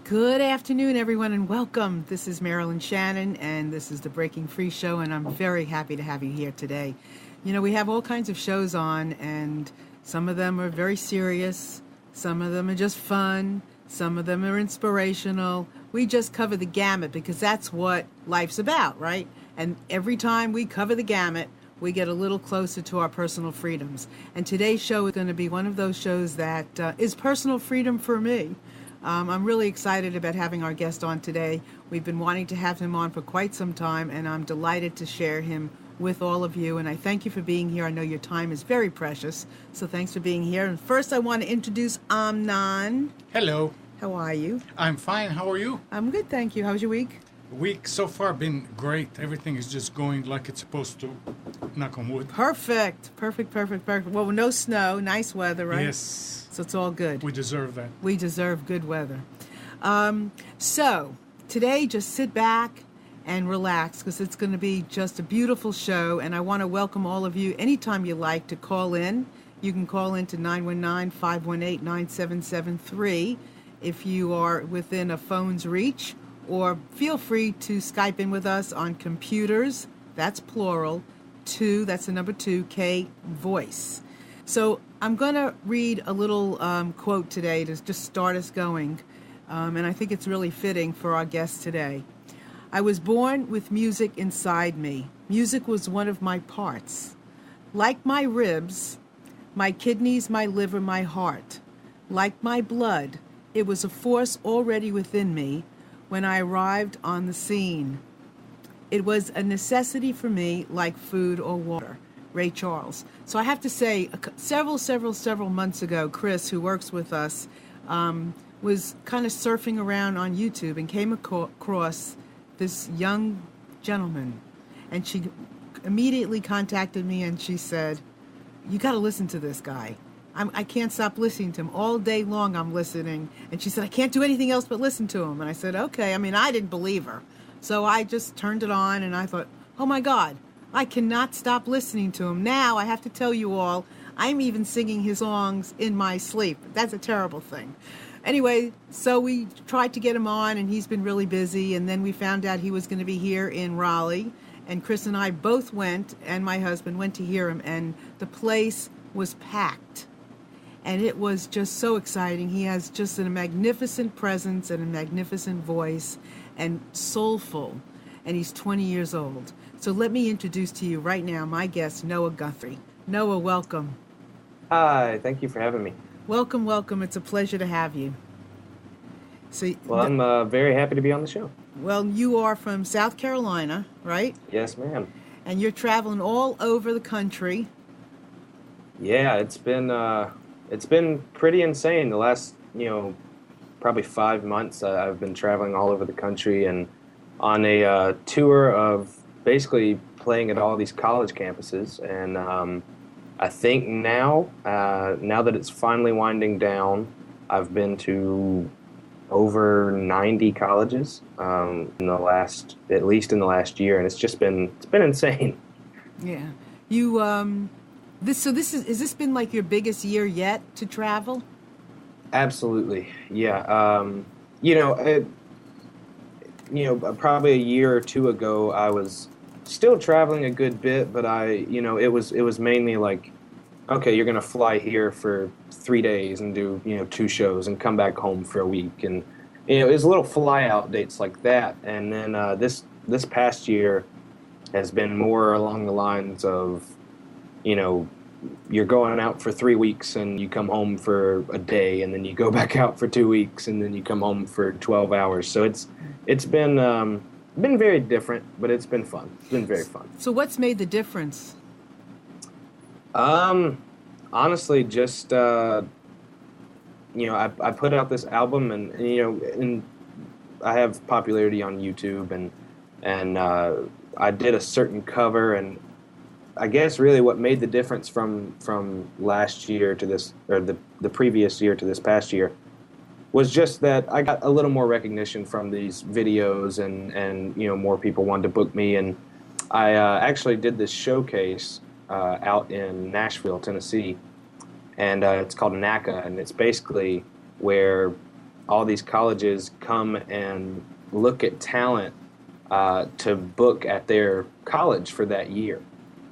Good afternoon, everyone, and welcome. This is Marilyn Shannon, and this is the Breaking Free show, and I'm very happy to have you here today. You know, we have all kinds of shows on, and some of them are very serious, some of them are just fun, some of them are inspirational. We just cover the gamut because that's what life's about, right? And every time we cover the gamut, we get a little closer to our personal freedoms. And today's show is going to be one of those shows that is personal freedom for me. I'm really excited about having our guest on today. We've been wanting to have him on for quite some time, and I'm delighted to share him with all of you. And I thank you for being here. I know your time is very precious, so thanks for being here. And first, I want to introduce Amnon. Hello. How are you? I'm fine. How are you? I'm good, thank you. How's your week? Week so far been great. Everything is just going like it's supposed to. Knock on wood. Perfect. Well, no snow, nice weather, right? Yes. So it's all good. We deserve that. We deserve good weather. So today, just sit back and relax because it's going to be just a beautiful show. And I want to welcome all of you anytime you like to call in. You can call in to 919-518-9773 if you are within a phone's reach. Or feel free to Skype in with us on computers, that's plural, 2, that's the number 2, K, voice. So I'm going to read a little quote today to just start us going, and I think it's really fitting for our guest today. I was born with music inside me. Music was one of my parts. Like my ribs, my kidneys, my liver, my heart. Like my blood, it was a force already within me when I arrived on the scene. It was a necessity for me like food or water. Ray Charles. So I have to say, several months ago, Chris, who works with us, was kind of surfing around on YouTube and came across this young gentleman. And she immediately contacted me and she said, you got to listen to this guy. I can't stop listening to him. All day long I'm listening. And she said, I can't do anything else but listen to him. And I said, okay. I mean, I didn't believe her. So I just turned it on and I thought, oh my God, I cannot stop listening to him. Now I have to tell you all, I'm even singing his songs in my sleep. That's a terrible thing. Anyway, so we tried to get him on and he's been really busy. And then we found out he was going to be here in Raleigh. And Chris and I both went, and my husband went to hear him. And the place was packed. And it was just so exciting. He has just a magnificent presence and a magnificent voice and soulful. And he's 20 years old. So let me introduce to you right now my guest, Noah Guthrie. Noah, welcome. Hi, thank you for having me. Welcome. It's a pleasure to have you. So, well, I'm very happy to be on the show. Well, you are from South Carolina, right? Yes, ma'am. And you're traveling all over the country. Yeah, it's been pretty insane. The last, probably 5 months, I've been traveling all over the country and on a tour of basically playing at all these college campuses. And I think now that it's finally winding down, I've been to over 90 colleges at least in the last year, and it's been insane. Yeah, you is this been like your biggest year yet to travel? Absolutely, yeah. Probably a year or two ago, I was still traveling a good bit, but it was mainly like, okay, you're gonna fly here for 3 days and do 2 shows and come back home for a week, and it was little fly out dates like that. And then this past year has been more along the lines of, you're going out for 3 weeks and you come home for a day, and then you go back out for 2 weeks, and then you come home for 12 hours. So it's been very different, but it's been fun. It's been very fun. So what's made the difference? Honestly, just I put out this album, and I have popularity on YouTube, and I did a certain cover, and I guess really what made the difference from last year to this, or the previous year to this past year, was just that I got a little more recognition from these videos, and more people wanted to book me, and I actually did this showcase out in Nashville, Tennessee, and it's called NACA, and it's basically where all these colleges come and look at talent to book at their college for that year.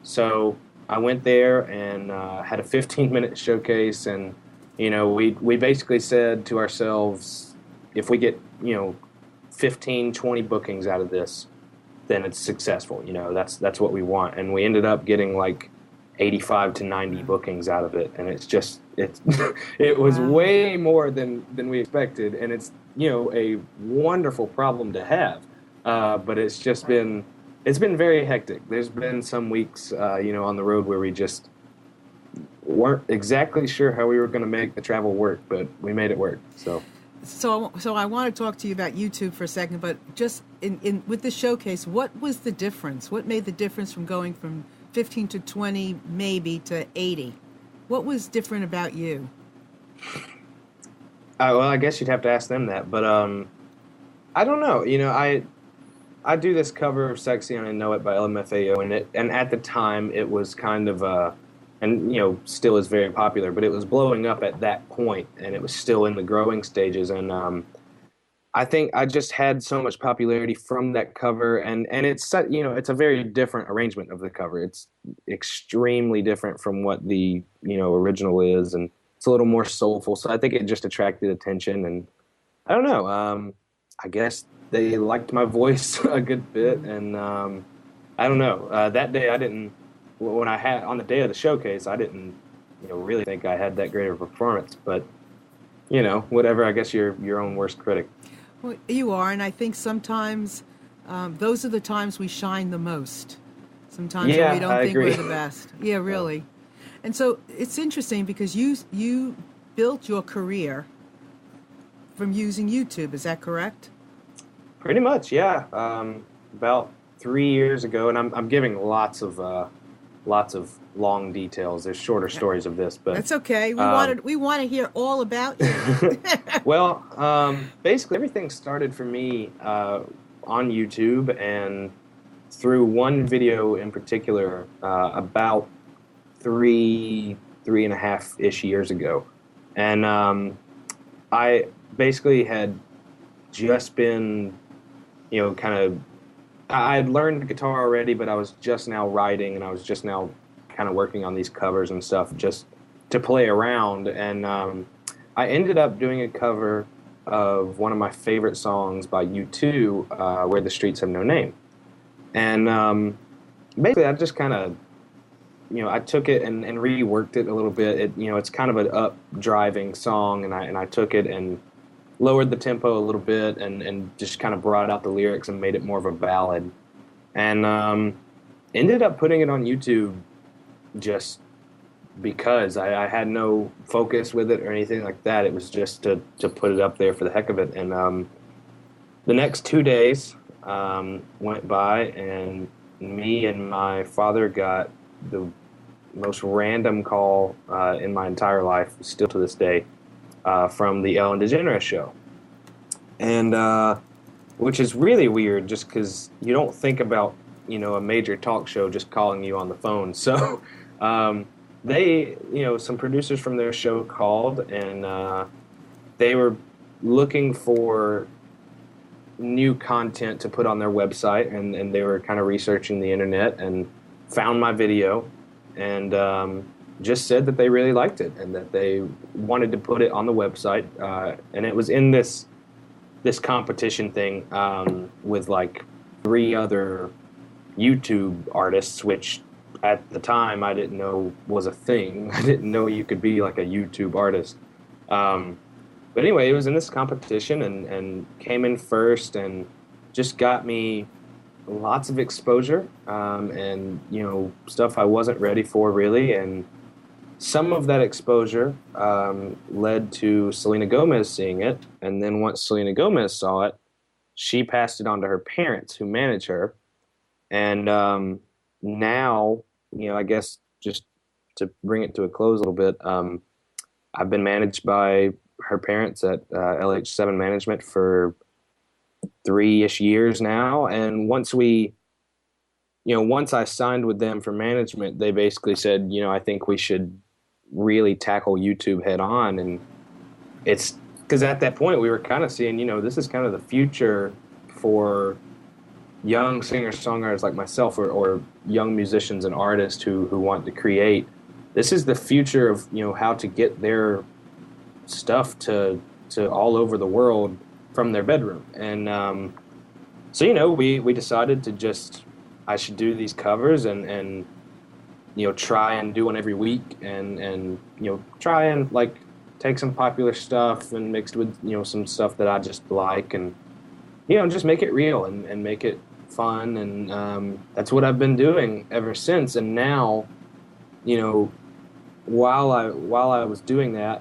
So I went there and had a 15-minute showcase, and we basically said to ourselves, if we get 15, 20 bookings out of this, then it's successful. That's what we want, and we ended up getting like 85 to 90 bookings out of it, and it's it was Wow. way more than we expected, and it's a wonderful problem to have, but it's been very hectic. There's been some weeks on the road where we just weren't exactly sure how we were going to make the travel work, but we made it work. So I want to talk to you about YouTube for a second, but just in with the showcase, what was the difference? What made the difference from going from 15 to 20 maybe to 80? What was different about you? Well, I guess you'd have to ask them that, but I don't know. I do this cover of "Sexy and I Know It" by LMFAO, and at the time it was kind of and still is very popular, but it was blowing up at that point, and it was still in the growing stages, and I think I just had so much popularity from that cover, and it's it's a very different arrangement of the cover. It's extremely different from what the original is, and it's a little more soulful. So I think it just attracted attention, and I don't know. I guess they liked my voice a good bit, and I don't know. That day I didn't. When I had on the day of the showcase, I didn't really think I had that great of a performance, but whatever. I guess you're your own worst critic. Well, you are, and I think sometimes those are the times we shine the most. Sometimes when we don't I think agree. we're the best. Yeah, really. And so it's interesting because you built your career from using YouTube. Is that correct? Pretty much, yeah. About 3 years ago, and I'm giving lots of long details. There's shorter stories of this, but That's okay. We want to hear all about you. well, basically everything started for me on YouTube, and through one video in particular, about three and a half ish years ago, and I basically had just been, kind of. I had learned guitar already, but I was just now writing, and I was just now kind of working on these covers and stuff just to play around. And I ended up doing a cover of one of my favorite songs by U2, Where the Streets Have No Name. And basically I just kind of, I took it and reworked it a little bit. It's kind of an up-driving song, and I took it and lowered the tempo a little bit and just kind of brought out the lyrics and made it more of a ballad. And ended up putting it on YouTube just because I had no focus with it or anything like that. It was just to put it up there for the heck of it. And the next 2 days went by, and me and my father got the most random call in my entire life, still to this day, from the Ellen DeGeneres show. And which is really weird, just because you don't think about a major talk show just calling you on the phone. So they, some producers from their show called, and they were looking for new content to put on their website, and they were kind of researching the internet and found my video, and just said that they really liked it and that they wanted to put it on the website. And it was in this competition thing with like 3 other YouTube artists, which at the time I didn't know was a thing. I didn't know you could be like a YouTube artist. But anyway, it was in this competition and came in first, and just got me lots of exposure, and stuff I wasn't ready for really. And some of that exposure led to Selena Gomez seeing it, and then once Selena Gomez saw it, she passed it on to her parents, who manage her. And now, I guess just to bring it to a close a little bit, I've been managed by her parents at LH7 Management for 3-ish years now. And once I signed with them for management, they basically said, I think we should really tackle YouTube head on. And it's because at that point we were kind of seeing, this is kind of the future for young singer-songwriters like myself, or young musicians and artists who want to create. This is the future of, how to get their stuff to all over the world from their bedroom. And so, we decided to I should do these covers and try and do one every week, and try and like take some popular stuff and mixed with, some stuff that I just like, and, just make it real and make it fun. And that's what I've been doing ever since. And now, while I was doing that,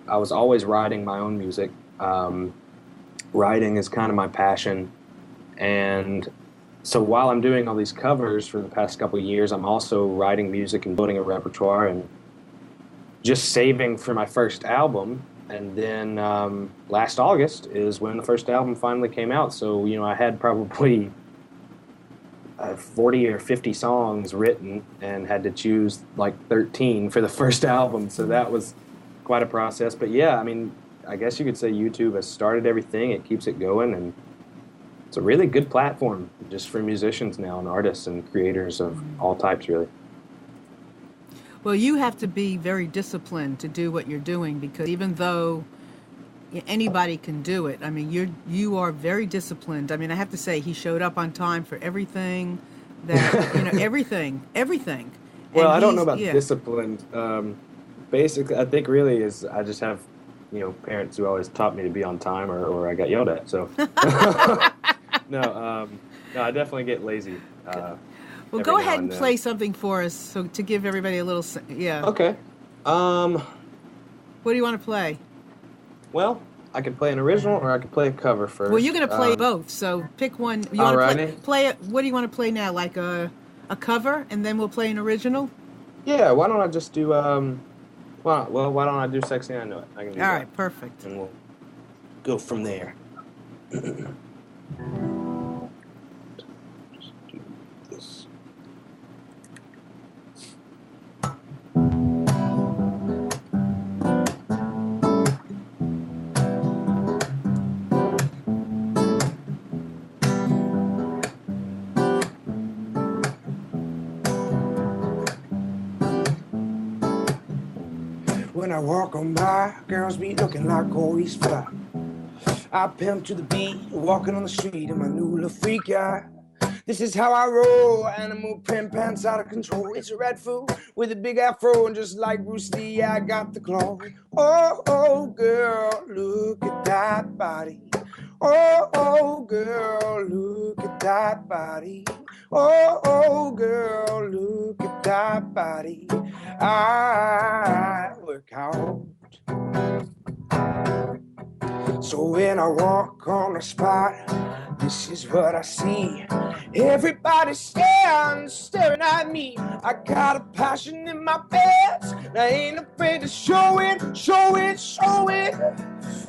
I was always writing my own music. Writing is kind of my passion. And so while I'm doing all these covers for the past couple of years, I'm also writing music and building a repertoire and just saving for my first album. And then last August is when the first album finally came out. So, I had probably 40 or 50 songs written and had to choose like 13 for the first album. So that was quite a process. But yeah, I mean, I guess you could say YouTube has started everything. It keeps it going, and it's a really good platform just for musicians now, and artists and creators of all types, really. Well, you have to be very disciplined to do what you're doing, because even though anybody can do it, I mean, you are very disciplined. I mean, I have to say, he showed up on time for everything that, everything. Well, I don't know about disciplined. Basically, I think really is I just have, parents who always taught me to be on time, or I got yelled at. So, no, I definitely get lazy. Well, go ahead and play something for us, so to give everybody a little, Okay. What do you want to play? Well, I could play an original, or I could play a cover first. Well, you're going to play both, so pick one. You want to play it? What do you want to play now? Like a cover, and then we'll play an original? Yeah, why don't I just do, why don't I do Sexy I Know It? I can do that. All right, perfect. And we'll go from there. Just do this. When I walk on by, girls be looking like always fly. I pimp to the beat, walking on the street in my new little freak eye. This is how I roll, animal print pants out of control. It's a red fool with a big afro, and just like Bruce Lee, I got the claw. Oh, girl, look at that body. Oh, girl, look at that body. Oh, girl, look at that body. I work out. So when I walk on the spot, this is what I see. Everybody staring at me. I got a passion in my pants, and I ain't afraid to show it.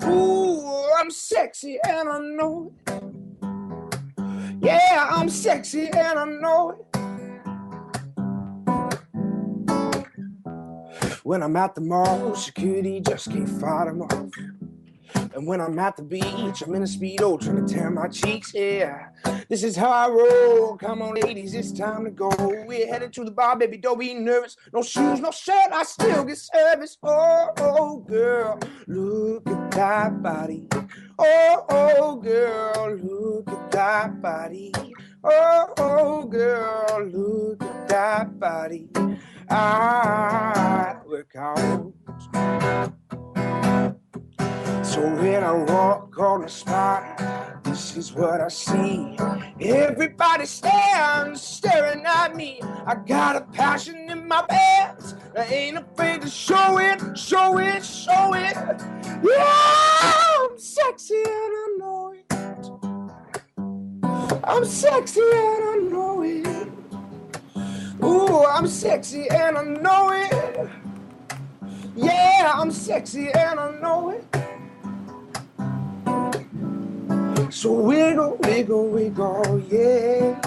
Ooh, I'm sexy and I know it. Yeah, I'm sexy and I know it. When I'm at the mall, security just can't fight them off. And when I'm at the beach, I'm in a Speedo trying to tan my cheeks, yeah. This is how I roll. Come on, ladies, it's time to go. We're headed to the bar, baby, don't be nervous. No shoes, no shirt, I still get service. Oh, girl, look at that body. Oh, girl, look at that body. Oh, girl, look at that body. I work out. So when I walk on the spot, this is what I see. Everybody staring at me. I got a passion in my pants. I ain't afraid to show it. Yeah, I'm sexy and I know it. I'm sexy and I know it. Ooh, I'm sexy and I know it. Yeah, I'm sexy and I know it. So wiggle, wiggle, wiggle, yeah.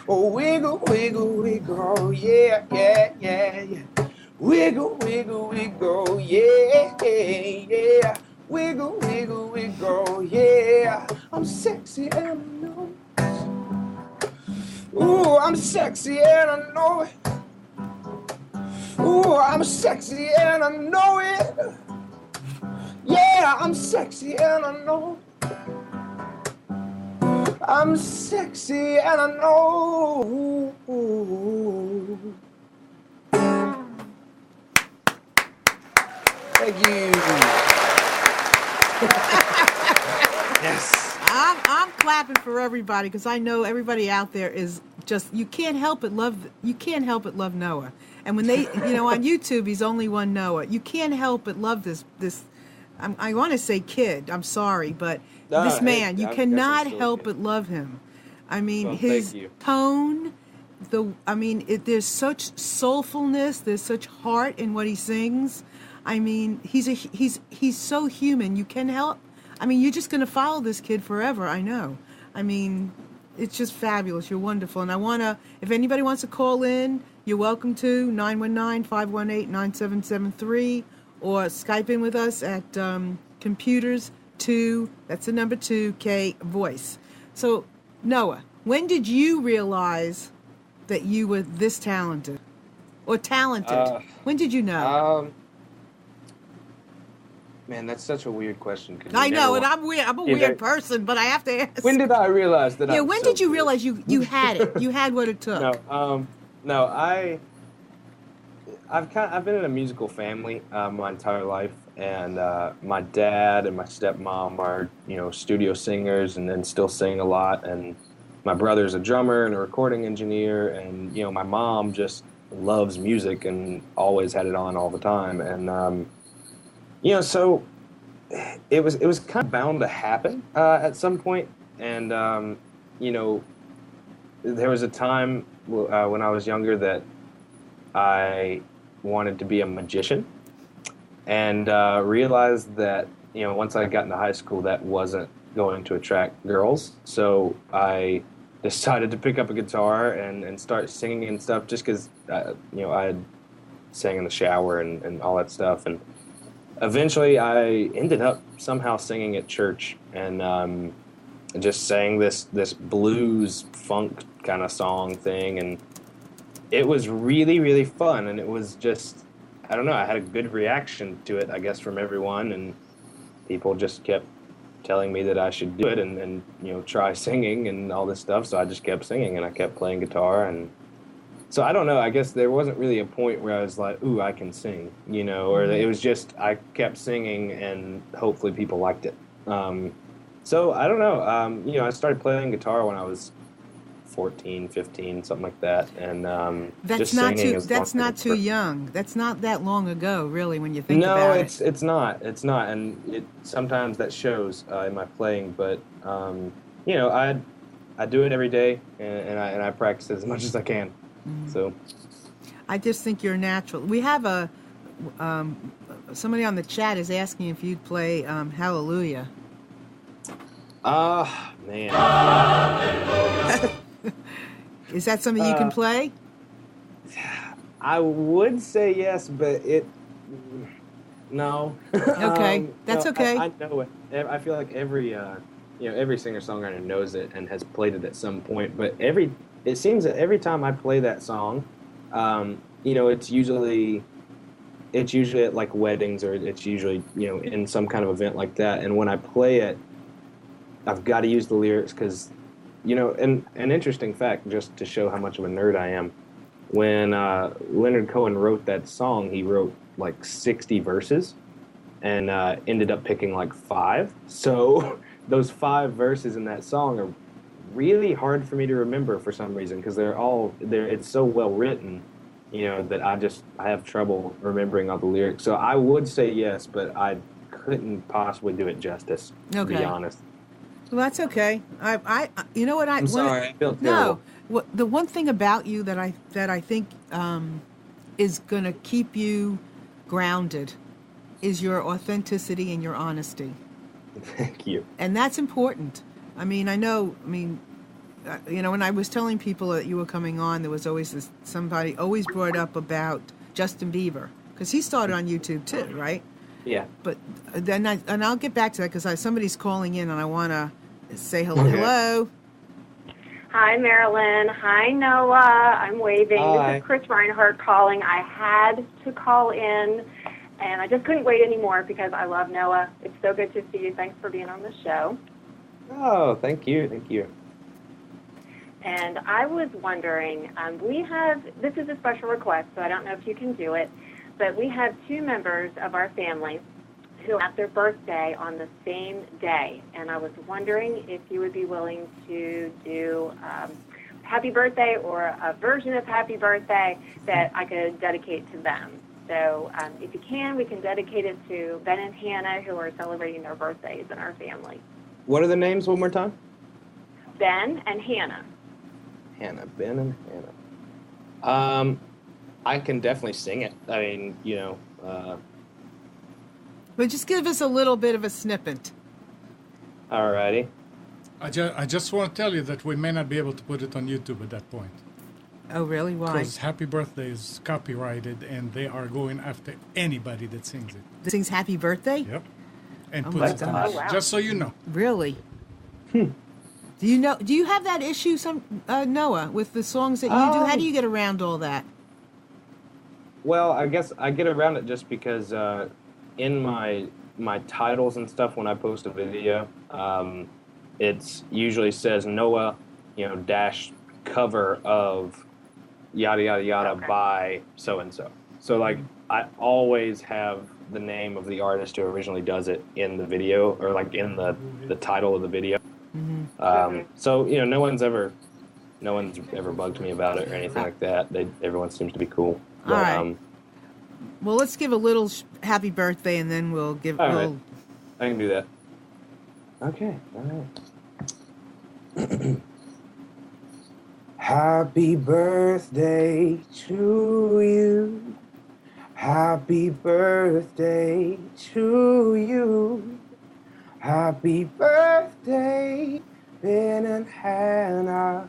Oh, wiggle, wiggle, wiggle, yeah. Wiggle, wiggle, wiggle, yeah. wiggle, wiggle, wiggle, yeah. I'm sexy and I know it. Ooh, I'm sexy and I know it. Ooh, I'm sexy and I know it. Yeah, I'm sexy and I know it. I'm sexy and I know. Thank you. Yes. I'm clapping for everybody because I know everybody out there is just you can't help but love Noah. And when they on YouTube he's only one Noah. You can't help but love this I want to say kid. I'm sorry, but this man, you cannot help but love him. I mean, his tone, there's such soulfulness, there's such heart in what he sings. I mean, he's so human. You can help. I mean, you're just going to follow this kid forever. I know. I mean, it's just fabulous. You're wonderful. And I want to, if anybody wants to call in, you're welcome to 919-518-9773 or Skype in with us at computers 2, that's the number 2K voice. So, Noah, when did you realize that you were this talented or talented? When did you know? Man, that's such a weird question. I know, and I'm weird. I'm a weird person, but I have to ask. When did I realize that? Yeah, when did you realize you had it? You had what it took. No, I've been in a musical family my entire life, and my dad and my stepmom are studio singers, and then still sing a lot. And my brother's a drummer and a recording engineer, and my mom just loves music and always had it on all the time. And so it was kind of bound to happen at some point. And there was a time when I was younger that I wanted to be a magician, and realized that once I got into high school that wasn't going to attract girls. So I decided to pick up a guitar and start singing and stuff, just because I had sang in the shower and all that stuff. And eventually I ended up somehow singing at church, and just sang this blues funk kind of song thing, and it was really, really fun. And it was just, I don't know, I had a good reaction to it, I guess, from everyone, and people just kept telling me that I should do it and try singing and all this stuff. So I just kept singing, and I kept playing guitar. And so I don't know, I guess there wasn't really a point where I was like, ooh, I can sing, or it was just I kept singing and hopefully people liked it. So I don't know, I started playing guitar when I was 14, 15, something like that. And that's not too young. That's not that long ago, really, when you think about it. No, it's not. It's not, and sometimes that shows in my playing. But I do it every day, and I practice as much as I can. Mm-hmm. So I just think you're natural. We have somebody on the chat is asking if you'd play Hallelujah. Man. Is that something you can play? I would say yes, but no. Okay, that's okay. I know it. I feel like every singer-songwriter knows it and has played it at some point. But it seems that every time I play that song, it's usually at like weddings, or it's usually in some kind of event like that. And when I play it, I've got to use the lyrics because, and an interesting fact, just to show how much of a nerd I am, when Leonard Cohen wrote that song, he wrote like 60 verses and ended up picking like 5. So those 5 verses in that song are really hard for me to remember for some reason, because it's so well written, that I have trouble remembering all the lyrics. So I would say yes, but I couldn't possibly do it justice, to be honest. Well, that's okay. You know what? I'm sorry. I feel terrible. No, the one thing about you that I think is going to keep you grounded is your authenticity and your honesty. Thank you. And that's important. I mean, when I was telling people that you were coming on, there was always somebody always brought up about Justin Bieber, because he started on YouTube too, right? Yeah. But then I'll get back to that because somebody's calling in and I want to say hello. Okay. Hello. Hi, Marilyn. Hi, Noah. I'm waving. Hi. This is Chris Reinhardt calling. I had to call in, and I just couldn't wait anymore because I love Noah. It's so good to see you. Thanks for being on the show. Oh, thank you. Thank you. And I was wondering, this is a special request, so I don't know if you can do it, but we have 2 members of our family who have their birthday on the same day. And I was wondering if you would be willing to do happy birthday or a version of happy birthday that I could dedicate to them. So if you can, we can dedicate it to Ben and Hannah, who are celebrating their birthdays in our family. What are the names one more time? Ben and Hannah. Ben and Hannah. I can definitely sing it. I mean, But just give us a little bit of a snippet. Alrighty. I just want to tell you that we may not be able to put it on YouTube at that point. Oh, really? Why? Because Happy Birthday is copyrighted, and they are going after anybody that sings it. That sings Happy Birthday? Yep. And Oh puts my it on. gosh. Oh, wow. Just so you know. Really? Do you have that issue, Noah, with the songs that you do? How do you get around all that? Well, I guess I get around it just because in my titles and stuff when I post a video, it usually says Noah, dash cover of yada yada yada by so and so. So like I always have the name of the artist who originally does it in the video or like in the title of the video. So no one's ever bugged me about it or anything like that. Everyone seems to be cool. All right. Well, let's give a little happy birthday, and then we'll give. All right. I can do that. Okay. All right. Happy birthday to you. Happy birthday to you. Happy birthday, Ben and Hannah.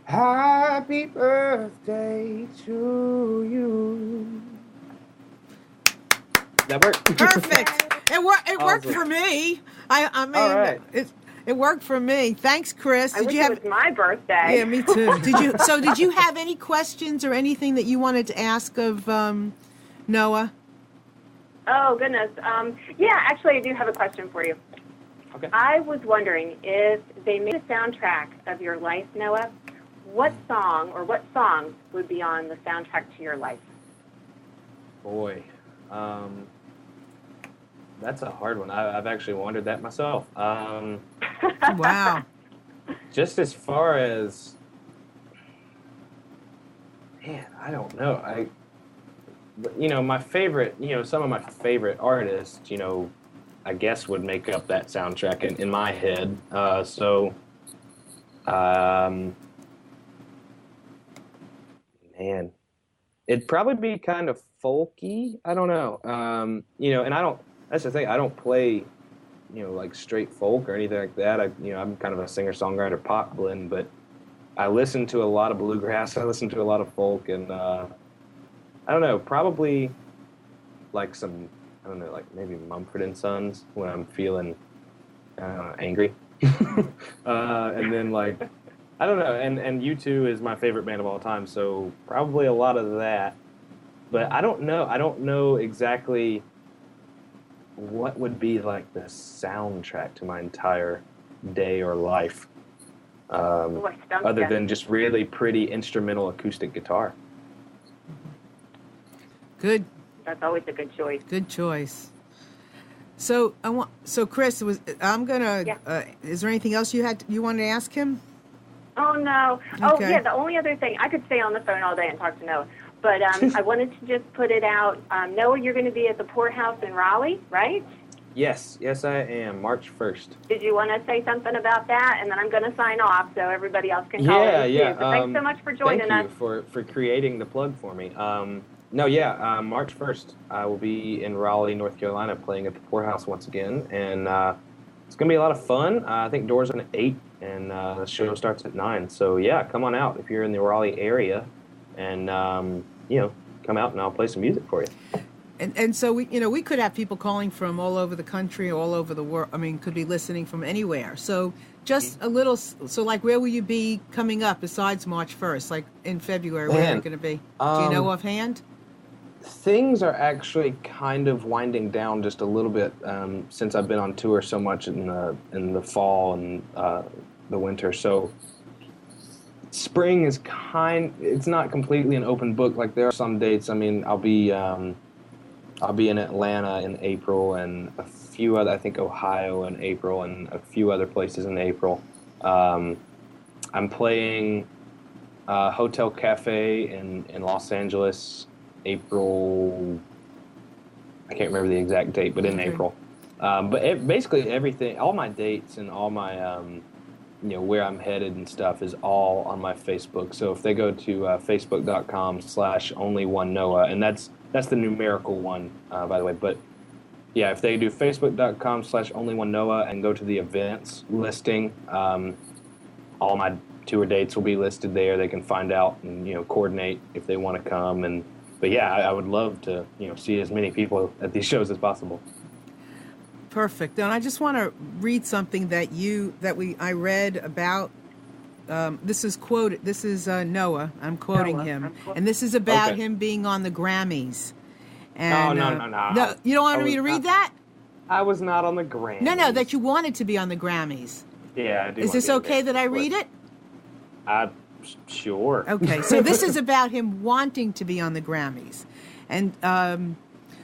Happy birthday to you. That worked. Perfect. It worked Awesome. for me. I mean, All right. it worked for me. Thanks, Chris. I wish it was my birthday. Yeah, me too. Did you have any questions or anything that you wanted to ask of Noah? Oh, goodness. Yeah, actually, I do have a question for you. Okay. I was wondering if they made a soundtrack of your life, Noah, what song or what songs would be on the soundtrack to your life? Boy, that's a hard one. I've actually wondered that myself. Wow. Just as far as, man, I don't know. My favorite, some of my favorite artists, I guess would make up that soundtrack in my head. Man, it'd probably be kind of folky. I don't know. And I don't. That's the thing. I don't play, like straight folk or anything like that. I'm kind of a singer-songwriter pop blend, but I listen to a lot of bluegrass. I listen to a lot of folk, and I don't know. Probably like some. I don't know, like maybe Mumford and Sons when I'm feeling angry, and then like. I don't know, and U2 is my favorite band of all time, so probably a lot of that. But I don't know. I don't know exactly what would be like the soundtrack to my entire day or life, other than just really pretty instrumental acoustic guitar. Good. That's always a good choice. Good choice. So Chris, I'm gonna. Yeah. Is there anything else you wanted to ask him? Oh, no. Okay. Oh, yeah, the only other thing, I could stay on the phone all day and talk to Noah, but I wanted to just put it out. Noah, you're going to be at the Poorhouse in Raleigh, right? Yes, I am. March 1st. Did you want to say something about that? And then I'm going to sign off so everybody else can call in too. But thanks so much for joining us. Thank you for creating the plug for me. March 1st, I will be in Raleigh, North Carolina, playing at the Poorhouse once again, and it's going to be a lot of fun. I think doors are at 8, and the show starts at 9. So, yeah, come on out if you're in the Raleigh area, and, come out and I'll play some music for you. And so we could have people calling from all over the country, all over the world. I mean, could be listening from anywhere. So just a little. So like, where will you be coming up besides March 1st? Like in February, where are you going to be? Do you know offhand? Things are actually kind of winding down just a little bit since I've been on tour so much in the fall and the winter. So spring is it's not completely an open book. Like there are some dates. I mean, I'll be in Atlanta in April and a few other, I think Ohio in April and a few other places in April. I'm playing Hotel Cafe in Los Angeles, April, I can't remember the exact date, but in April. But basically everything, all my dates and all my, where I'm headed and stuff is all on my Facebook. So if they go to facebook.com/onlyoneNoah, and that's the numerical one, by the way. But yeah, if they do facebook.com/onlyoneNoah and go to the events listing, all my tour dates will be listed there. They can find out and, coordinate if they want to come. But yeah, I would love to, see as many people at these shows as possible. Perfect. And I just want to read something that I read about. This is quoted. This is Noah. I'm quoting him, and this is about him being on the Grammys. And, no. No, you don't want me to read that? I was not on the Grammys. No, that you wanted to be on the Grammys. Yeah, I do. Is this okay that I read it? Sure. Okay, so this is about him wanting to be on the Grammys. And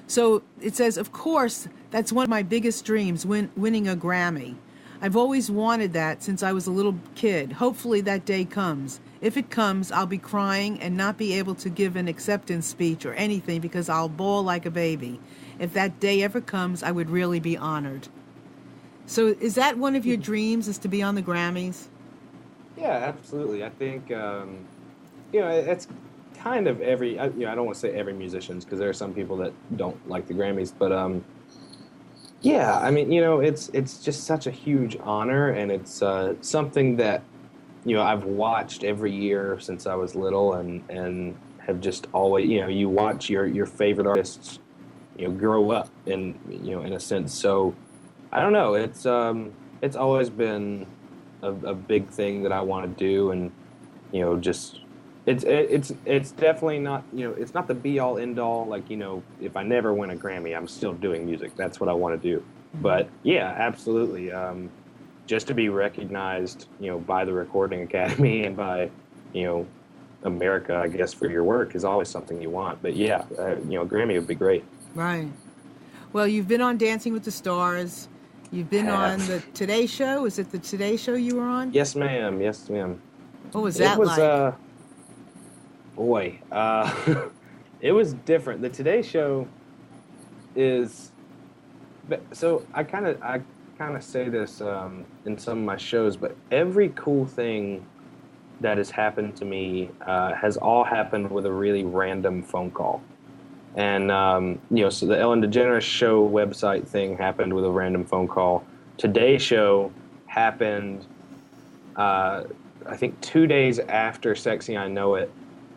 so it says, of course, that's one of my biggest dreams, winning a Grammy. I've always wanted that since I was a little kid. Hopefully that day comes. If it comes, I'll be crying and not be able to give an acceptance speech or anything because I'll bawl like a baby. If that day ever comes, I would really be honored. So is that one of your dreams, is to be on the Grammys? Yeah, absolutely. I think, it's kind of every, I don't want to say every musician's because there are some people that don't like the Grammys, but yeah, I mean, it's just such a huge honor, and it's something that, I've watched every year since I was little and have just always, you watch your favorite artists, grow up in a sense. So I don't know, it's always been a big thing that I want to do, and just it's definitely not it's not the be all end all. Like if I never win a Grammy, I'm still doing music. That's what I want to do. But yeah, absolutely. Just to be recognized, by the Recording Academy and by America, I guess, for your work is always something you want. But yeah, a Grammy would be great. Right. Well, you've been on Dancing with the Stars. You've been on the Today Show. Is it the Today Show you were on? Yes, ma'am. Yes, ma'am. What was that like? It was different. The Today Show is, so I kind of say this in some of my shows, but every cool thing that has happened to me has all happened with a really random phone call. And, so the Ellen DeGeneres Show website thing happened with a random phone call. Today's Show happened, I think 2 days after Sexy I Know It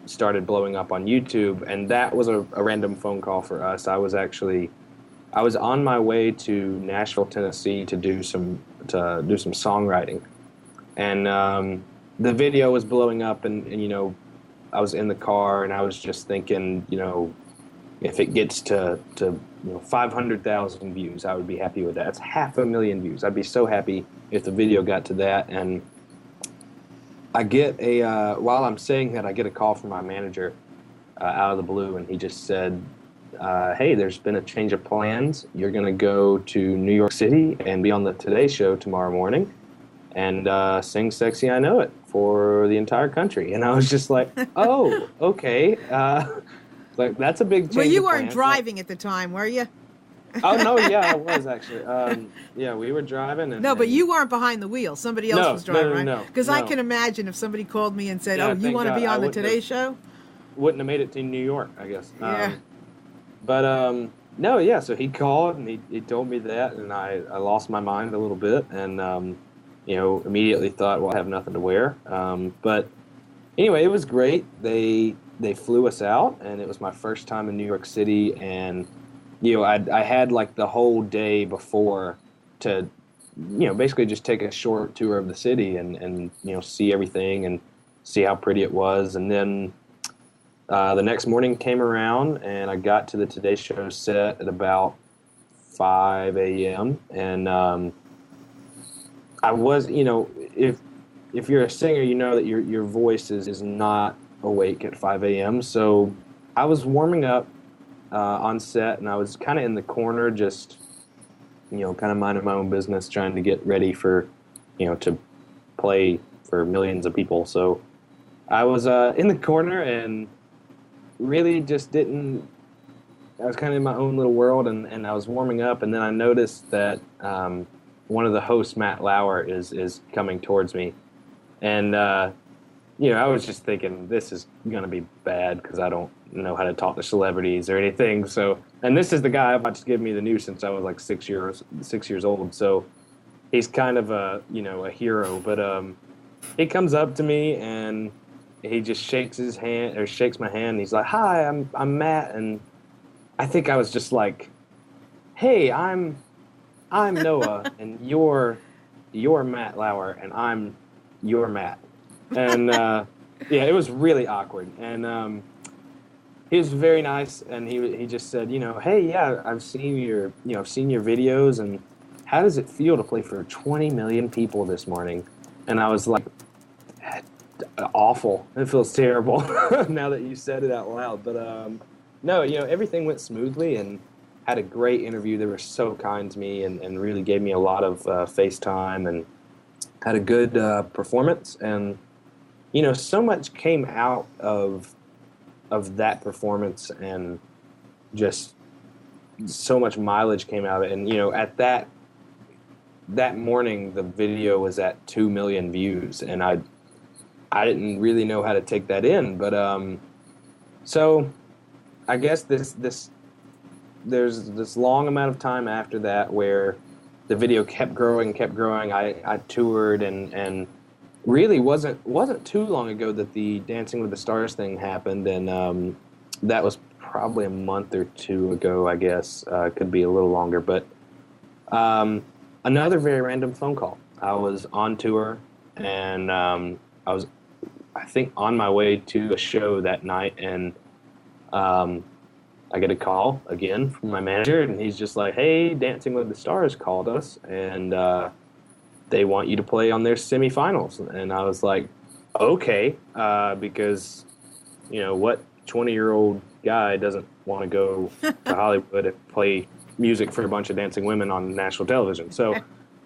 started blowing up on YouTube, and that was a random phone call for us. I was on my way to Nashville, Tennessee to do some songwriting. And the video was blowing up, and I was in the car, and I was just thinking, if it gets to 500,000 views, I would be happy with that. It's 500,000 views. I'd be so happy if the video got to that. And I get while I'm saying that, I get a call from my manager out of the blue, and he just said, hey, there's been a change of plans. You're going to go to New York City and be on the Today Show tomorrow morning and sing Sexy I Know It for the entire country. And I was just like, oh, okay. Like, that's a big change. Well, you weren't driving at the time, were you? Oh, no, yeah, I was actually. Yeah, we were driving. But you weren't behind the wheel. Somebody else was driving, right? No. Because I can imagine if somebody called me and said, you want to be on the Today Show? Wouldn't have made it to New York, I guess. Yeah. No, yeah, so he called and he told me that, and I lost my mind a little bit, and, immediately thought, well, I have nothing to wear. But anyway, it was great. They flew us out, and it was my first time in New York City, and I had like the whole day before to, basically just take a short tour of the city and see everything and see how pretty it was. And then the next morning came around and I got to the Today Show set at about 5 a.m. And I was, if you're a singer, you know that your voice is not awake at 5 a.m. So I was warming up on set, and I was kind of in the corner, just kind of minding my own business, trying to get ready for to play for millions of people. So I was in the corner and really just didn't. I was kind of in my own little world, and I was warming up, and then I noticed that one of the hosts, Matt Lauer, is coming towards me, and I was just thinking this is gonna be bad because I don't know how to talk to celebrities or anything. So, and this is the guy I've watched give me the news since I was like 6 years old. So he's kind of a hero. But he comes up to me and he just shakes my hand. And he's like, "Hi, I'm Matt," and I think I was just like, "Hey, I'm Noah, and you're Matt Lauer, and I'm your Matt." And it was really awkward. And he was very nice, and he just said, "Hey, yeah, I've seen your videos, and how does it feel to play for 20 million people this morning?" And I was like, "Awful. It feels terrible." Now that you said it out loud. But no, everything went smoothly, and had a great interview. They were so kind to me, and really gave me a lot of FaceTime, and had a good performance. And so much came out of that performance, and just so much mileage came out of it. And at that morning, the video was at 2 million views, and I didn't really know how to take that in. But so I guess there's this long amount of time after that where the video kept growing. I toured, and really wasn't too long ago that the Dancing with the Stars thing happened, and that was probably a month or two ago, I guess. Could be a little longer. But another very random phone call. I was on tour, and I was, I think, on my way to a show that night, and I get a call again from my manager, and he's just like, "Hey, Dancing with the Stars called us, and they want you to play on their semifinals." And I was like, "Okay," because what 20-year-old guy doesn't want to go to Hollywood and play music for a bunch of dancing women on national television? So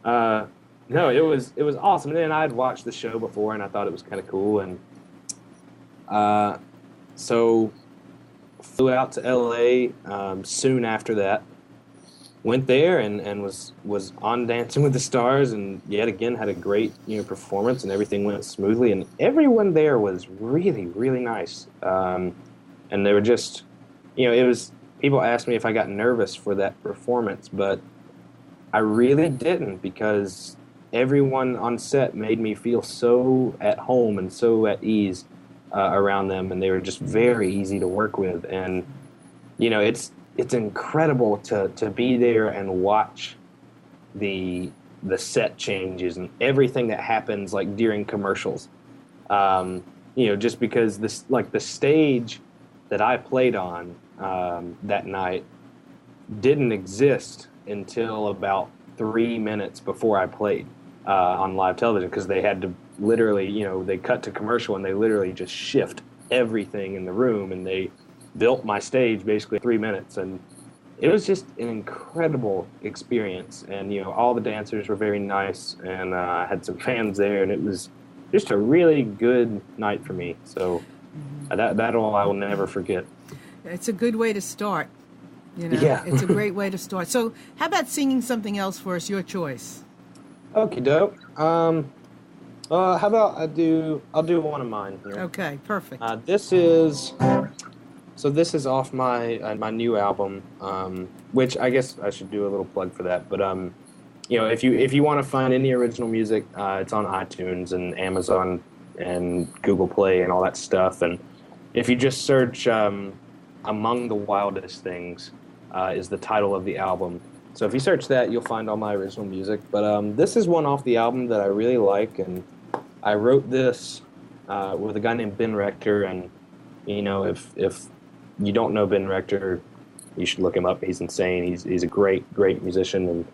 no, it was awesome. And then I'd watched the show before, and I thought it was kind of cool, and so flew out to LA soon after that. Went there and was on Dancing with the Stars, and yet again had a great performance, and everything went smoothly, and everyone there was really, really nice. And they were just, it was, people asked me if I got nervous for that performance, but I really didn't, because everyone on set made me feel so at home and so at ease around them, and they were just very easy to work with. And it's incredible to be there and watch the set changes and everything that happens, like during commercials. Just because the stage that I played on that night didn't exist until about 3 minutes before I played on live television, because they had to literally, they cut to commercial and they literally just shift everything in the room, and they built my stage basically 3 minutes. And it was just an incredible experience. And all the dancers were very nice, and I had some fans there, and it was just a really good night for me. So that all I will never forget. It's a good way to start. Yeah. It's a great way to start. So how about singing something else for us, your choice? Okie doke. How about I'll do one of mine here. Okay, perfect. This is off my new album, which I guess I should do a little plug for that. But if you want to find any original music, it's on iTunes and Amazon and Google Play and all that stuff. And if you just search Among the Wildest Things, is the title of the album. So if you search that, you'll find all my original music. But this is one off the album that I really like, and I wrote this with a guy named Ben Rector. And if you don't know Ben Rector, you should look him up. He's insane. He's a great musician. And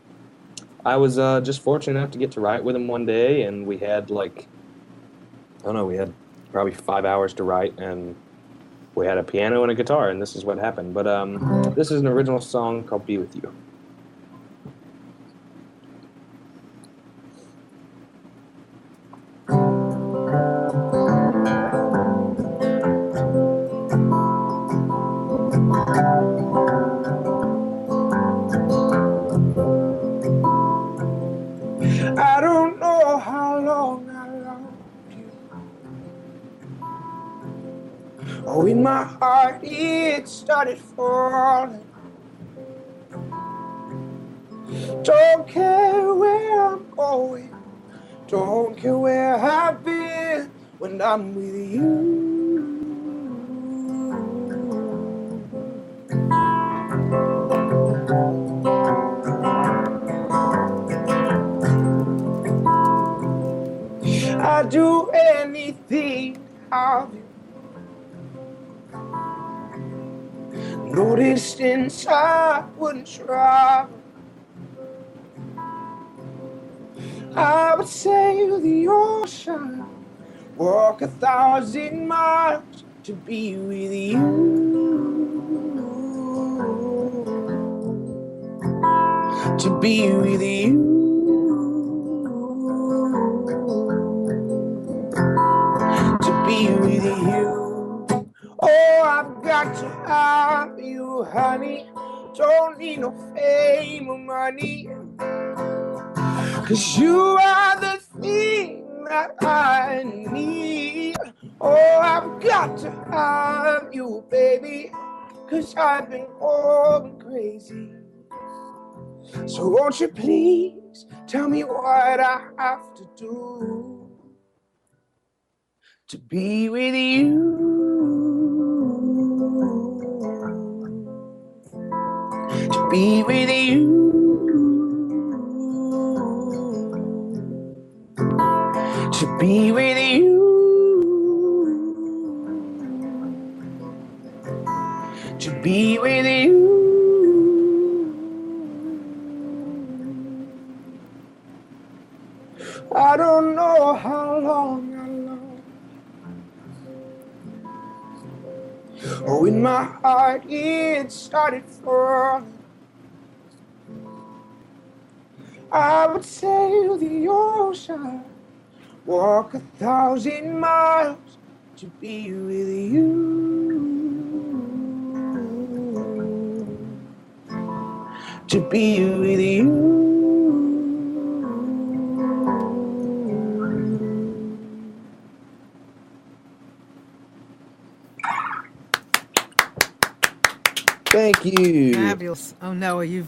I was just fortunate enough to get to write with him one day, and we had we had probably 5 hours to write, and we had a piano and a guitar, and this is what happened. But this is an original song called "Be With You." I don't know how long I loved you. Oh, in my heart it started falling. Don't care where I'm going, don't care where I've been when I'm with you. I'd do anything to have you. No distance I wouldn't travel. I would sail the ocean, walk 1,000 miles to be with you. To be with you. To be with you. Oh, I've got to have you, honey. Don't need no fame or money, 'cause you are the thing that I need. Oh, I've got to have you, baby, 'cause I've been going crazy. So won't you please tell me what I have to do to be with you, to be with you, to be with you, to be with you. I don't know how long I love. Oh, in my heart it started falling. I would sail the ocean, walk 1,000 miles to be with you. To be with you. Thank you. Fabulous. Oh, Noah, you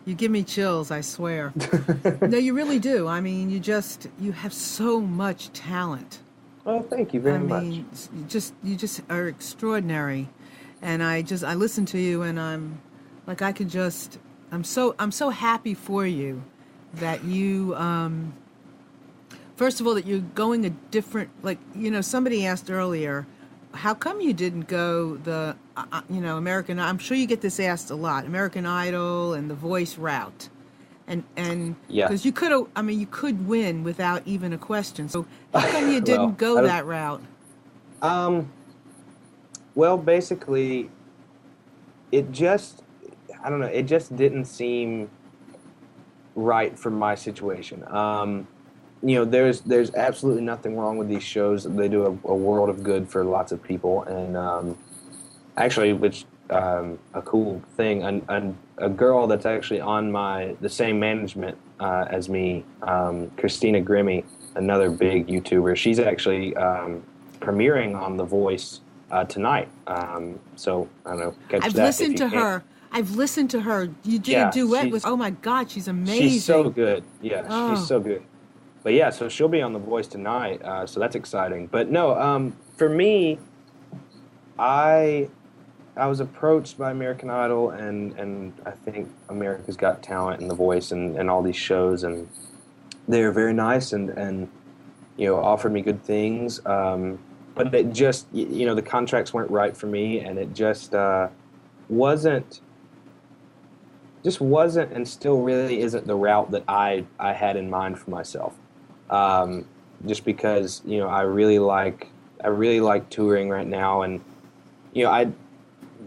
give me chills, I swear. No, you really do. I mean, you have so much talent. Oh, thank you very much. You just are extraordinary. And I listen to you, and I'm so happy for you that you, first of all, that you're going a different, somebody asked earlier, how come you didn't go the, American, I'm sure you get this asked a lot, American Idol and The Voice route. And yeah, because you could win without even a question. So how come you didn't go that route? Well, basically, it just didn't seem right for my situation. There's absolutely nothing wrong with these shows. They do a world of good for lots of people, and actually, which a cool thing, a girl that's actually on the same management as me, Christina Grimmie, another big YouTuber. She's actually premiering on The Voice tonight. So I don't know. I've listened to her. You did a duet with. Oh my God, she's amazing. She's so good. Yeah, she's so good. But yeah, so she'll be on The Voice tonight, so that's exciting. But no, for me, I I was approached by American Idol and I think America's Got Talent and The Voice and all these shows, and they were very nice and offered me good things. But it just, the contracts weren't right for me, and it wasn't and still really isn't the route that I had in mind for myself. Just because, I really like touring right now, and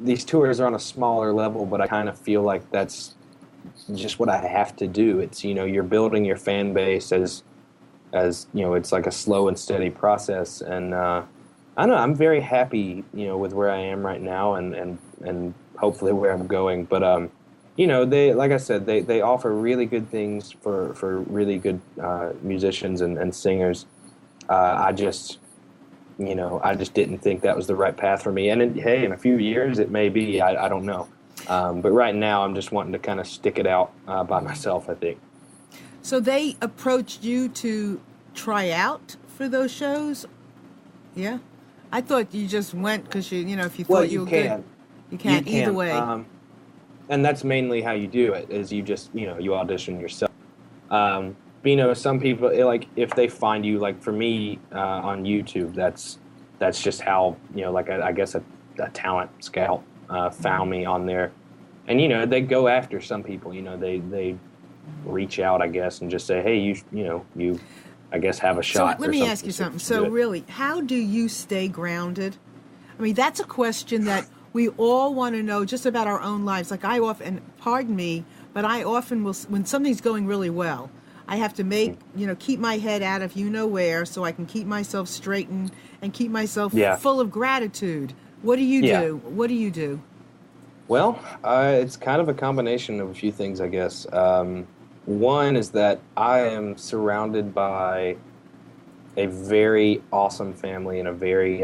these tours are on a smaller level, but I kind of feel like that's just what I have to do. It's, you're building your fan base as it's like a slow and steady process. And I don't know, I'm very happy, with where I am right now and hopefully where I'm going. But, they, like I said, they offer really good things for really good musicians and singers. I just didn't think that was the right path for me. And in a few years it may be. I don't know. But right now I'm just wanting to kind of stick it out by myself, I think. So they approached you to try out for those shows? Yeah? I thought you just went because if you thought you were good. You can't either way. And that's mainly how you do it, is you just, you audition yourself. But, some people, if they find you, like for me on YouTube, that's just how, I guess a talent scout found me on there. And, they go after some people, they reach out, I guess, and just say, hey, you I guess, have a shot. So let me ask you something. So really, how do you stay grounded? I mean, that's a question that we all want to know just about our own lives. Like I often, pardon me, but I often will, when something's going really well, I have to keep my head out of where so I can keep myself straightened and keep myself full of gratitude. What do you do? What do you do? Well, it's kind of a combination of a few things, I guess. One is that I am surrounded by a very awesome family and a very,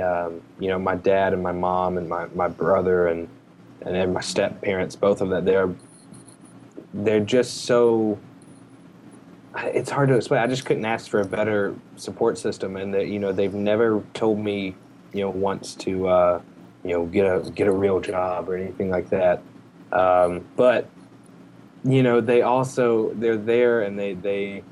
my dad and my mom and my brother and then my step parents, both of them, they're just so, it's hard to explain. I just couldn't ask for a better support system, and that, they've never told me, once to, get a real job or anything like that. But they're there, and they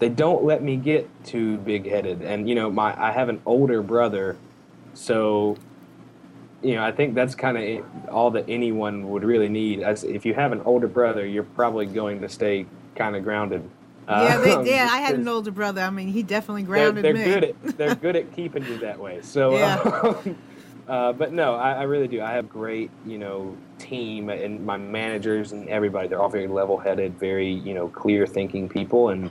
don't let me get too big-headed. And, I have an older brother, so, I think that's kind of all that anyone would really need. If you have an older brother, you're probably going to stay kind of grounded. I had an older brother. I mean, he definitely grounded me. They're good at keeping you that way. So, but no, I really do. I have a great, team, and my managers and everybody. They're all very level-headed, very, clear-thinking people, and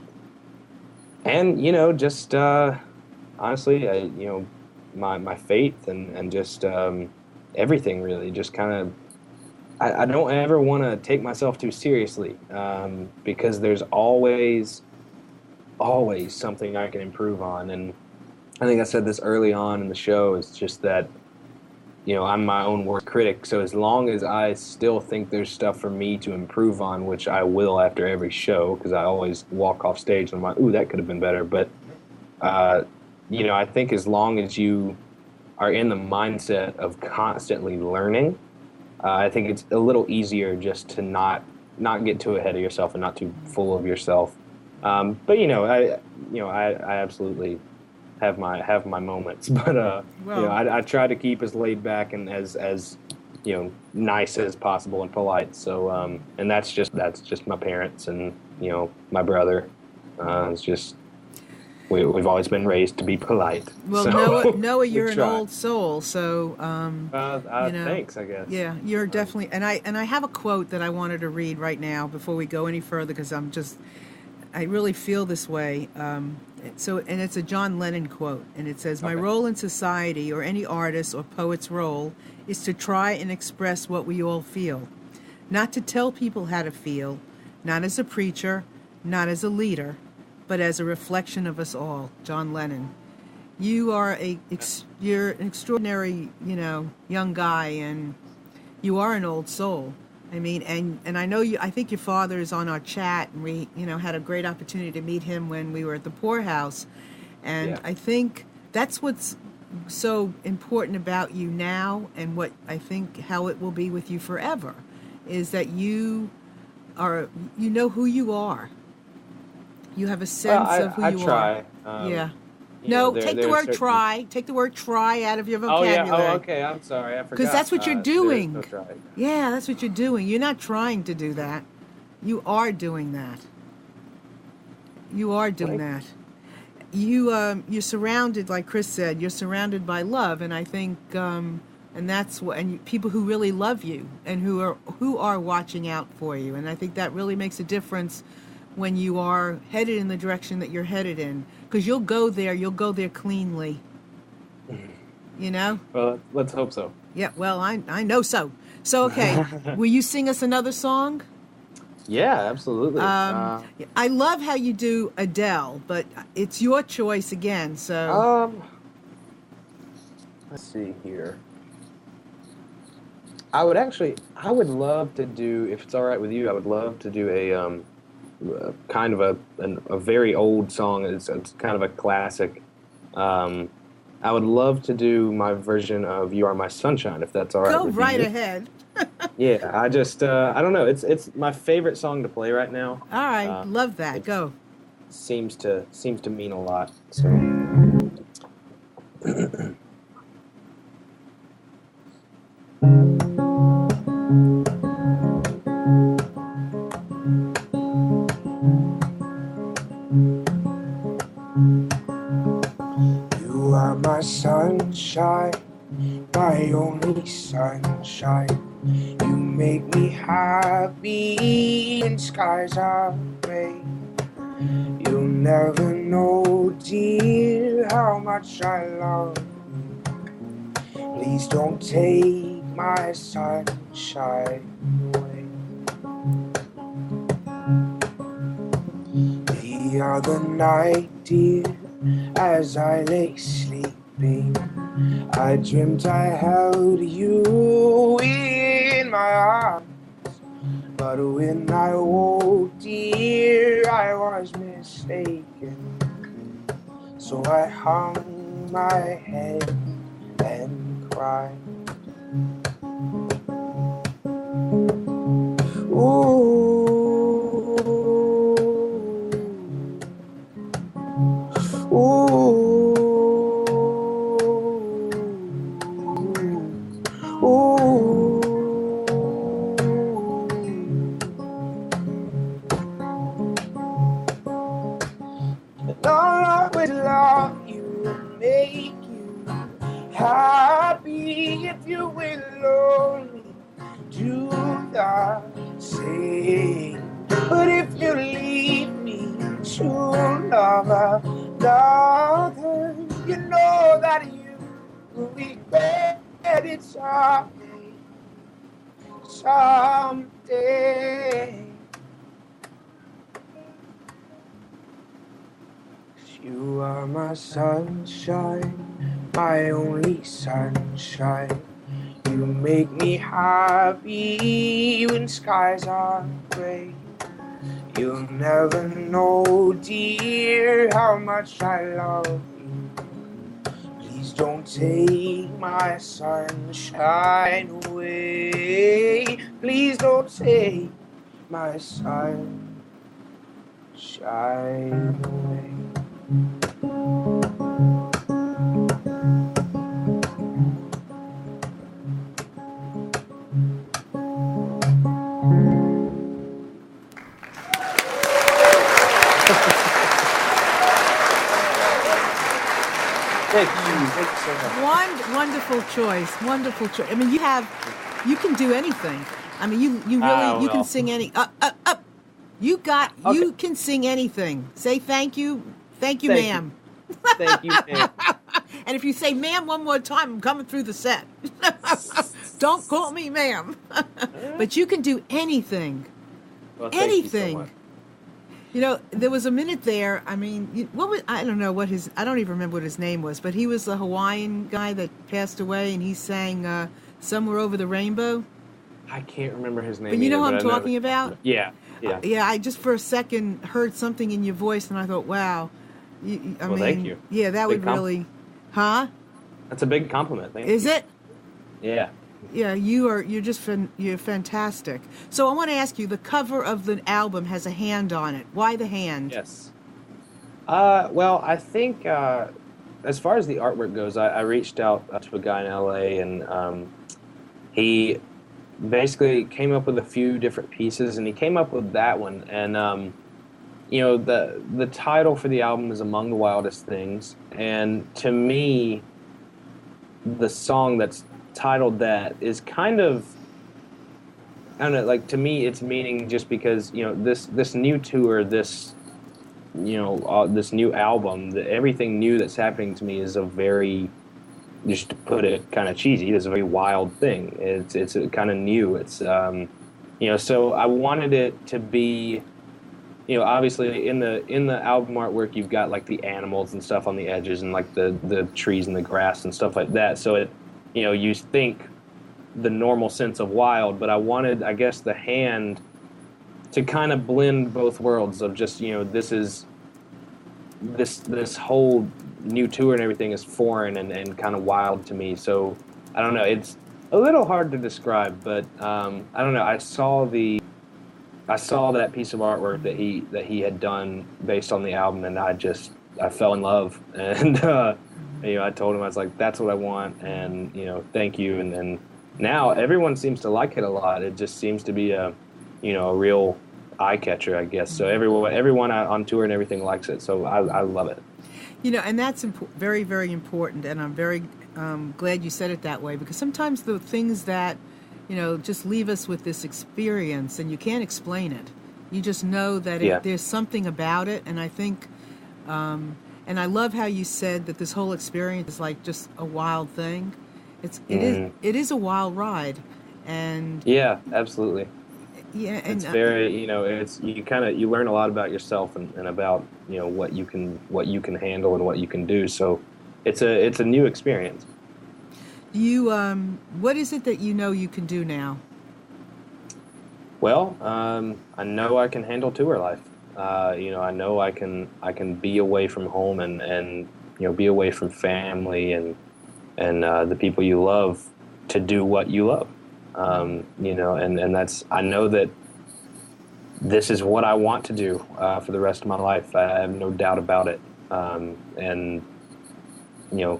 just honestly, my faith and just everything really, just kind of. I don't ever want to take myself too seriously, because there's always something I can improve on. And I think I said this early on in the show, it's just that, I'm my own worst critic. So as long as I still think there's stuff for me to improve on, which I will after every show, because I always walk off stage and I'm like, ooh, that could have been better. But, I think as long as you are in the mindset of constantly learning, I think it's a little easier just to not get too ahead of yourself and not too full of yourself. But I absolutely have my moments. But I try to keep as laid back and as nice as possible and polite. So and that's just my parents and my brother. It's just. We've always been raised to be polite. Well, so Noah, you're an old soul, so thanks, I guess. Yeah, you're definitely. And I have a quote that I wanted to read right now before we go any further, because I really feel this way. And it's a John Lennon quote, and it says, "My role in society, or any artist or poet's role, is to try and express what we all feel, not to tell people how to feel, not as a preacher, not as a leader, but as a reflection of us all." John Lennon. You are you're an extraordinary, young guy, and you are an old soul. I mean, and I know you. I think your father is on our chat, and we, had a great opportunity to meet him when we were at the poorhouse, and I think that's what's so important about you now, and what I think how it will be with you forever, is that you know who you are. You have a sense of who I you try. are. Yeah. You No, know, there, take the there's word certain... try. Take the word try out of your Oh yeah. vocabulary. Oh, okay. I'm sorry. I forgot. Because that's what you're There's doing. no try. Yeah, that's what you're doing. You're not trying to do that. You are doing that. You are doing that. You're surrounded, like Chris said, you're surrounded by love, and I think, and that's what, and people who really love you and who are watching out for you, and I think that really makes a difference when you are headed in the direction that you're headed in, because you'll go there cleanly. You know? Well, let's hope so. Yeah, well, I know so. So, okay, will you sing us another song? Yeah, absolutely. I love how you do Adele, but it's your choice again, so... Let's see here. I would love to do, if it's all right with you, I would love to do a kind of a very old song. It's kind of a classic. I would love to do my version of "You Are My Sunshine," if that's all right. Go right ahead. Yeah, I just I don't know. It's my favorite song to play right now. All right, love that. Go. Seems to mean a lot. So. You are my sunshine, my only sunshine. You make me happy when skies are gray. You'll never know, dear, how much I love you. Please don't take my sunshine away. The other night, dear, as I lay sleeping, I dreamt I held you in my arms. But when I woke, dear, I was mistaken. So I hung my head and cried. Ooh. Happy if you will only do the same. But if you leave me to love another, you know that you will regret it someday. You are my sunshine, my only sunshine. You make me happy when skies are gray. You'll never know, dear, how much I love you. Please don't take my sunshine away. Please don't take my sunshine away. Thank you so much. Wonderful choice. Wonderful choice. I mean, you can do anything. I mean, you really, you can sing any, you can sing anything. Say thank you, ma'am. Thank you, ma'am. And if you say ma'am one more time, I'm coming through the set. Don't call me ma'am. But you can do anything. Well, anything. You so much. You know, there was a minute there. I mean, I don't know what I don't even remember what his name was, but he was the Hawaiian guy that passed away, and he sang "Somewhere Over the Rainbow." I can't remember his name. But you know either, who I'm talking about? Yeah. Yeah, I just for a second heard something in your voice, and I thought, wow. Thank you. Yeah, that would really, huh? That's a big compliment. Thank Is you. it? Yeah. Yeah, you're fantastic. So I want to ask you, the cover of the album has a hand on it. Why the hand? Yes. Well, I think as far as the artwork goes, I reached out to a guy in LA, and he basically came up with a few different pieces, and he came up with that one. And the title for the album is Among the Wildest Things, and to me, the song that's titled that is kind of, I don't know, like, to me it's meaning, just because this new tour, this this new album, everything new that's happening to me is a very, just to put it kind of cheesy, it's a very wild thing. It's kind of new. It's so I wanted it to be, obviously in the album artwork you've got like the animals and stuff on the edges, and like the trees and the grass and stuff like that. So it, you think the normal sense of wild, but I wanted, I guess, the hand to kind of blend both worlds of just, this is this whole new tour and everything is foreign and kind of wild to me. So I don't know, it's a little hard to describe, but I don't know, I saw that piece of artwork that he had done based on the album, and I fell in love. And I told him, I was like, that's what I want, and thank you. And now everyone seems to like it a lot. It just seems to be a real eye catcher, I guess. So everyone on tour and everything likes it. So I love it. And that's very, very important. And I'm very glad you said it that way, because sometimes the things that, just leave us with this experience, and you can't explain it. You just know that there's something about it. And I think, and I love how you said that this whole experience is like just a wild thing. It is a wild ride. And yeah, absolutely. Yeah, and it's very, it's, you learn a lot about yourself and about, what you can handle and what you can do. So it's a new experience. You what is it that you can do now? Well, I know I can handle tour life. I know I can be away from home and be away from family and the people you love, to do what you love. And that's, I know that this is what I want to do for the rest of my life. I have no doubt about it. And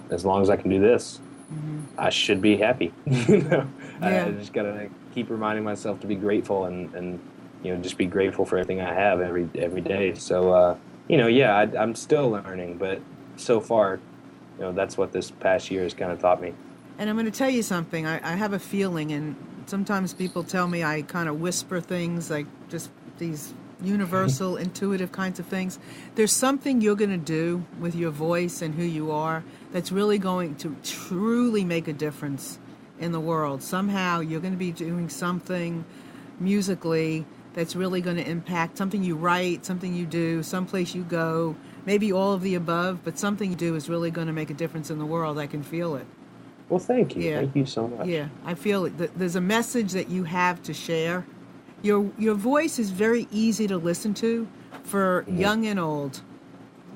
as long as I can do this, I should be happy. I just gotta keep reminding myself to be grateful and just be grateful for everything I have every day. So I'm still learning, but so far, that's what this past year has kind of taught me. And I'm going to tell you something. I have a feeling, and sometimes people tell me I kind of whisper things, like just these universal, intuitive kinds of things. There's something you're going to do with your voice and who you are that's really going to truly make a difference in the world. Somehow you're going to be doing something musically that's really going to impact something you write, something you do, someplace you go, maybe all of the above, but something you do is really going to make a difference in the world. I can feel it. Well, thank you. Yeah. Thank you so much. Yeah, I feel it. There's a message that you have to share. Your voice is very easy to listen to for young and old.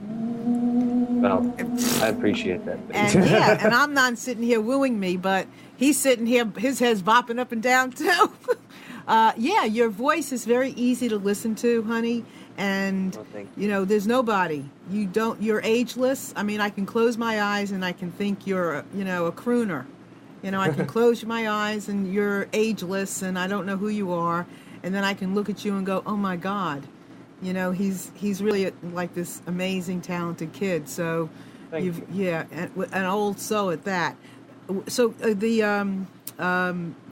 Well, I appreciate that. And I'm not sitting here wooing me, but he's sitting here, his head's bopping up and down too. Your voice is very easy to listen to, honey. And there's nobody. You're ageless. I mean, I can close my eyes and I can think you're a crooner. I can close my eyes and you're ageless and I don't know who you are. And then I can look at you and go, oh my God, he's really like this amazing, talented kid. So an old soul at that. So the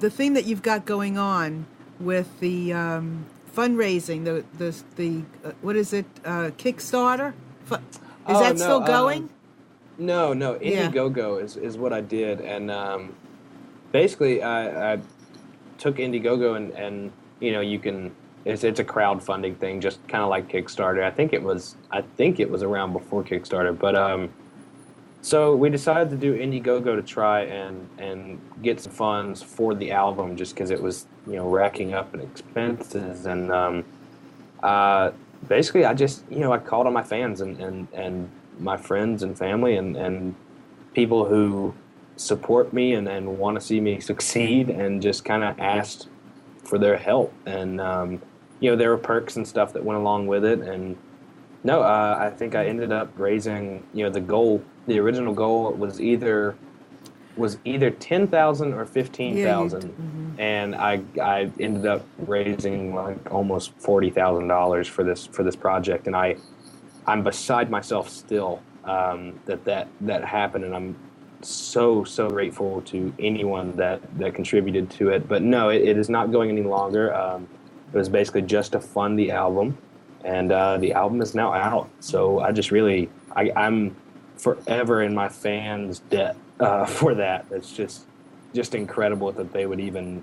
thing that you've got going on with the fundraising, the what is it? Kickstarter? Is that still going? No. Indiegogo is what I did, and basically I took Indiegogo and you can. It's a crowdfunding thing, just kind of like Kickstarter. I think it was around before Kickstarter, but so we decided to do Indiegogo to try and get some funds for the album, just because it was racking up in expenses. And basically I just I called on my fans and my friends and family and people who support me and want to see me succeed, and just kind of asked for their help. And there were perks and stuff that went along with it. And no, I think I ended up raising, the original goal was either 10,000 or 15,000, and I ended up raising like almost $40,000 for this project, and I'm beside myself still that happened, and I'm so grateful to anyone that contributed to it. But no, it is not going any longer. It was basically just to fund the album, and the album is now out. So I just I'm forever in my fans' debt for that. It's just incredible that they would even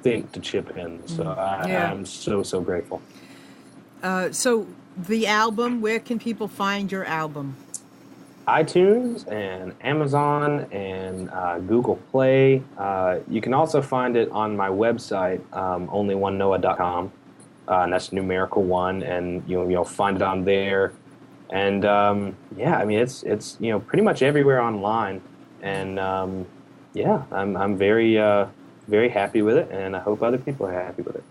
think to chip in. So I'm so grateful. So the album, where can people find your album? iTunes and Amazon and Google Play. You can also find it on my website, onlyonenoah.com, and that's numerical 1, and you'll find it on there. And it's pretty much everywhere online, and I'm very happy with it, and I hope other people are happy with it.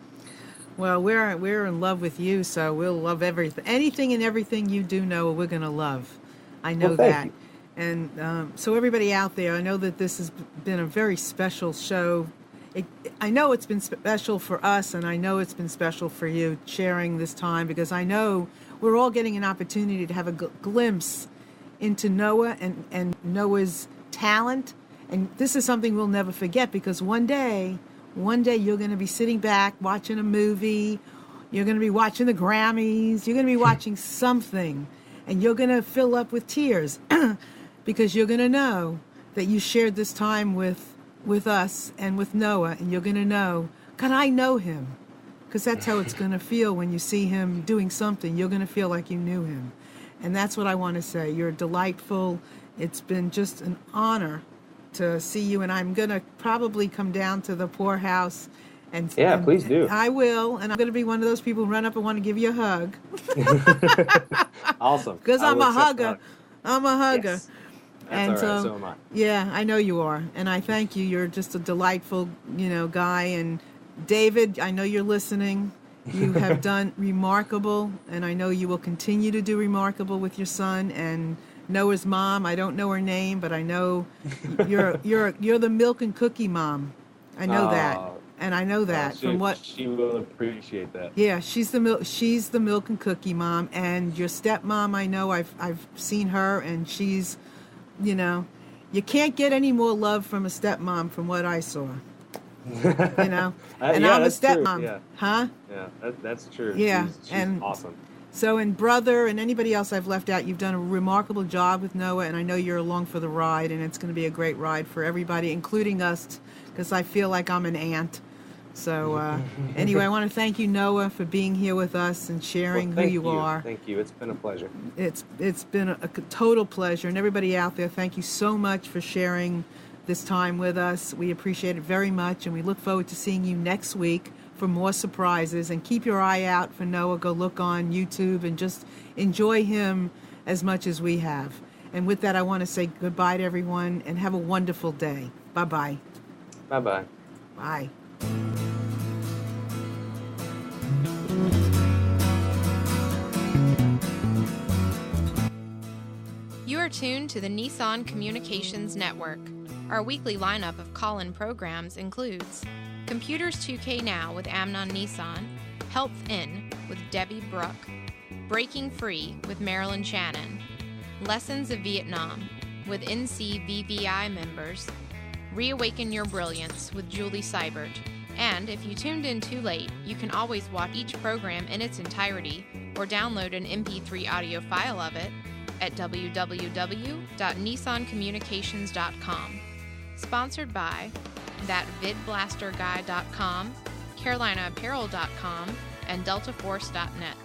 Well, we're in love with you, so we'll love anything and everything you do, Noah. We're gonna love. I know that. You. And so everybody out there, I know that this has been a very special show. I know it's been special for us, and I know it's been special for you sharing this time, because I know we're all getting an opportunity to have a glimpse into Noah and Noah's talent. And this is something we'll never forget, because one day you're going to be sitting back watching a movie, you're going to be watching the Grammys, you're going to be watching something, and you're going to fill up with tears because you're going to know that you shared this time with us and with Noah, and you're going to know, God, I know him. Because that's how it's going to feel when you see him doing something. You're going to feel like you knew him. And that's what I want to say. You're delightful. It's been just an honor to see you. And I'm going to probably come down to the poorhouse. And please do. I will. And I'm going to be one of those people who run up and want to give you a hug. Awesome. Because I'm a hugger. I'm a hugger. Yes. And That's all right. So am I. Yeah, I know you are. And I thank you. You're just a delightful, guy. And David, I know you're listening. You have done remarkable, and I know you will continue to do remarkable with your son. And Noah's mom, I don't know her name, but I know you're the milk and cookie mom. I know that, and I know that from what she will appreciate that. Yeah, she's the milk and cookie mom, and your stepmom. I know I've seen her, and she's, you can't get any more love from a stepmom from what I saw. And I'm a stepmom. Yeah. Huh? Yeah, that's true. Yeah, she's and awesome. So, and brother and anybody else I've left out, you've done a remarkable job with Noah, and I know you're along for the ride, and it's going to be a great ride for everybody, including us, because I feel like I'm an aunt. So, anyway, I want to thank you, Noah, for being here with us and sharing who you are. Thank you. It's been a pleasure. It's been a total pleasure, and everybody out there, thank you so much for sharing this time with us. We appreciate it very much, and we look forward to seeing you next week for more surprises. And keep your eye out for Noah. Go look on YouTube and just enjoy him as much as we have. And with that, I want to say goodbye to everyone and have a wonderful day. Bye-bye. Bye-bye. Bye. You are tuned to the Nissan Communications Network. Our weekly lineup of call-in programs includes Computers 2K Now with Amnon Nissan, Health In with Debbie Bruck, Breaking Free with Marilyn Shannon, Lessons of Vietnam with NCVVI members, Reawaken Your Brilliance with Julie Seibert, and if you tuned in too late, you can always watch each program in its entirety or download an MP3 audio file of it at www.nissancommunications.com. Sponsored by thatvidblasterguy.com, carolinaapparel.com, and deltaforce.net.